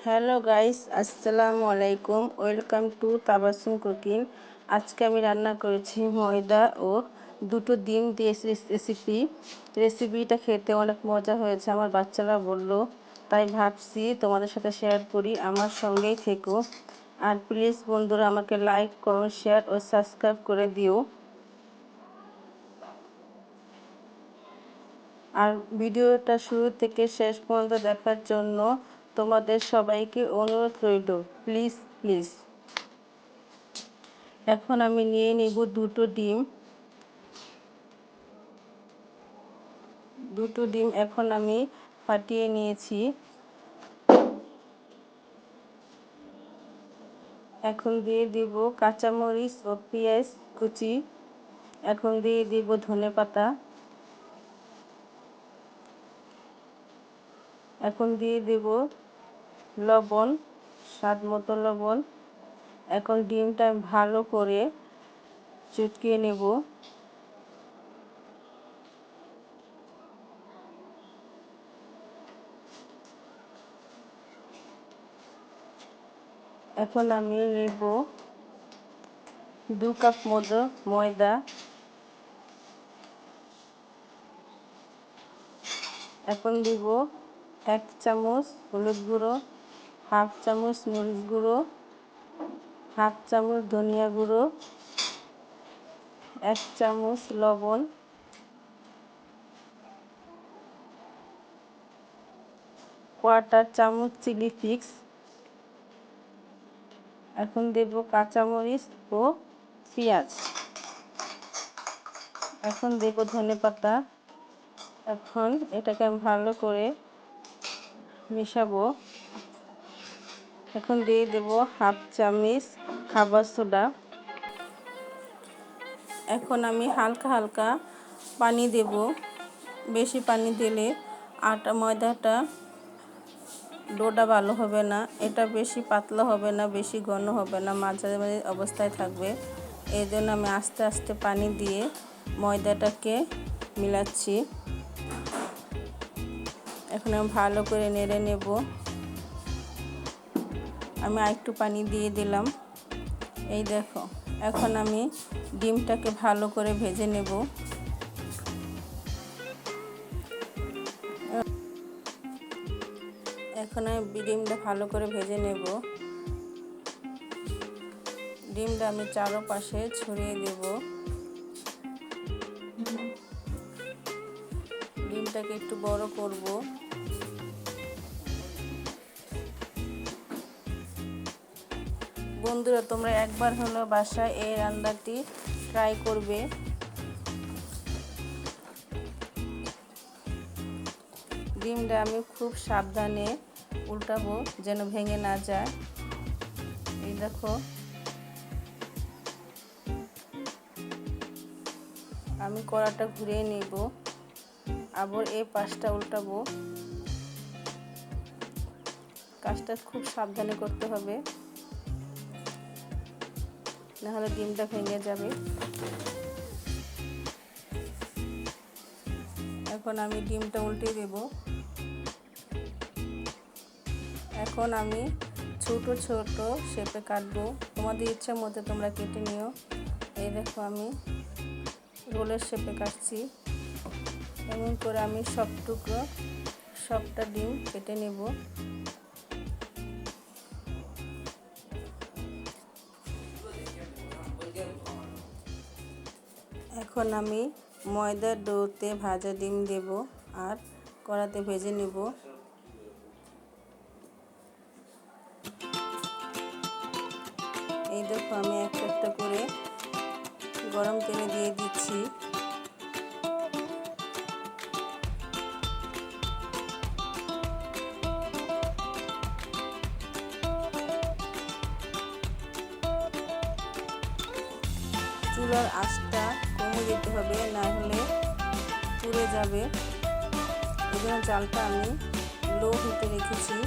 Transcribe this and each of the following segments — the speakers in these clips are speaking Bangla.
হ্যালো গাইস, আসসালামু আলাইকুম। Welcome to Tabassum cooking. আজকে আমি রান্না করেছি ময়দা ও দুটো ডিম দিয়ে রেসিপিটা খেতে অনেক মজা হয়েছে, আমার বাচ্চারা বলল, তাই ভাবছি তোমাদের সাথে শেয়ার করি। আমার সঙ্গেই থেকো। আর প্লিজ বন্ধুরা, আমাকে লাইক, কমেন্ট, শেয়ার ও সাবস্ক্রাইব করে দিও। আর ভিডিওটা শুরু থেকে শেষ পর্যন্ত দেখার জন্য তোমাদের সবাইকে অনুরোধ রইল, প্লিজ প্লিজ। এখন আমি নিয়ে নিব দুটো ডিম এখন আমি ফাটিয়ে নিয়েছি। এখন দিয়ে দিব কাঁচামরিচ ও পেঁয়াজ কুচি। এখন দিয়ে দিব ধনেপাতা। এখন দিয়ে দেব লবণ, স্বাদ মতো লবণ। এখন ডিমটা ভালো করে চটকিয়ে নেব। এখন আমি নেব 2 কাপ ময়দা। এখন দিব 1 চামচ হলুদ গুঁড়ো, হাফ চামচ মরিচ গুঁড়ো, হাফ চামচ ধনিয়া গুঁড়ো, 1 চামচ লবণ, কোয়ার্টার চামচ চিলি ফ্লেক্স। এখন দেব কাঁচামরিচ ও পেঁয়াজ। এখন দেব ধনেপাতা। এখন এটাকে আমি ভালো করে মেশাবো। এখন দিয়ে দেব হাফ চামচ খাবার সোডা। এখন আমি হালকা হালকা পানি দেব। বেশি পানি দিলে ময়দাটা ডোটা ভালো হবে না। এটা বেশি পাতলা হবে না, বেশি ঘন হবে না, মাঝামাঝি অবস্থায় থাকবে। এই জন্য আমি আস্তে আস্তে পানি দিয়ে ময়দাটাকে মিলাচ্ছি। এখন আমি ভালো করে নেড়ে নেব। আমি আরেকটু পানি দিয়ে দিলাম। এই দেখো, এখন আমি ডিমটাকে ভালো করে ভেজে নেব। এখন আমি ডিমটা ভালো করে ভেজে নেব। ডিমটা আমি চারপাশে ছড়িয়ে দেব। ডিমটাকে একটু বড় করব। বন্ধুরা, তোমরা একবার হলো বাসায় এই রান্নাটি ট্রাই করবে। ডিমটা আমি খুব সাবধানে উল্টাবো যেন ভেঙে না যায়। এই দেখো, আমি কড়াটা ঘুরিয়ে নিব, আবার এই পাশটা উল্টাবো। কাজটা খুব সাবধানে করতে হবে, নাহলে ডিমটা ভেঙে যাবে। এখন আমি ডিমটা উল্টে দেব। এখন আমি ছোট ছোট শেপে কাটবো। তোমাদের ইচ্ছা মতো তোমরা কেটে নিও। এই দেখো, আমি রোলের শেপে কাটছি। এমন করে আমি সবটা ডিম কেটে নেব। এখন আমি ময়দার ডোতে ভাজা ডিম দেব আর কড়াতে ভেজে নেব। এই দেখো, আমি একটা একটা করে গরম তেলে দিয়ে দিচ্ছি। চুলার আঁচটা কমে দিতে হবে, না হলে পুড়ে যাবে। এই জন্য জালটা আমি লো হিটে রেখেছি।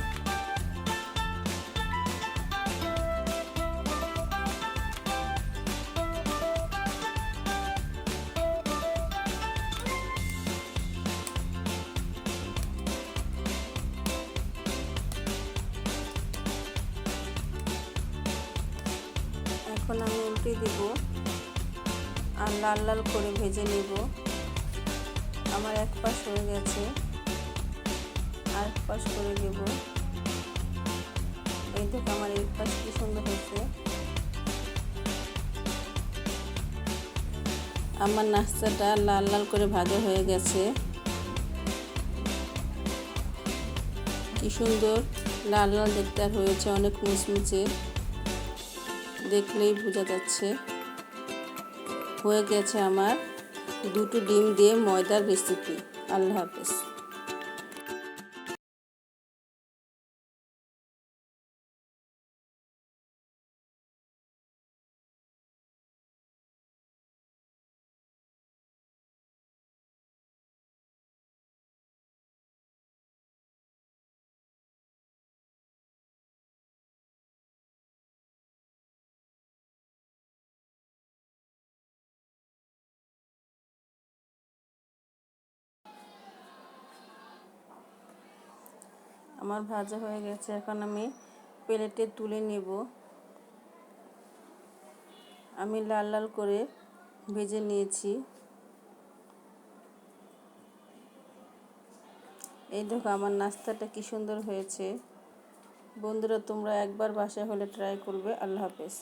এখন আমি উল্টে দেব আর লাল লাল করে ভেজে নেব। আমার এক পাশ হয়ে গেছে, আর এক পাশ করে দেব। এই দেখো আমার এক পাশ কি সুন্দর হয়েছে। আমার নাস্তাটা লাল লাল করে ভাজা হয়ে গেছে। কি সুন্দর লাল লাল দেখতে হয়েছে, অনেক মুচমুচে, দেখলেই বোঝা যাচ্ছে। হয়ে গেছে আমার দুটো ডিম দিয়ে ময়দার রেসিপি। আল্লাহ হাফেজ। আমার ভাজা হয়ে গেছে, এখন আমি প্লেটে তুলে নেব। আমি লাল লাল করে ভেজে নিয়েছি। এই দেখো আমার নাস্তাটা কি সুন্দর হয়েছে। বন্ধুরা, তোমরা একবার বাসায় হলে ট্রাই করবে। আল্লাহ হাফেজ।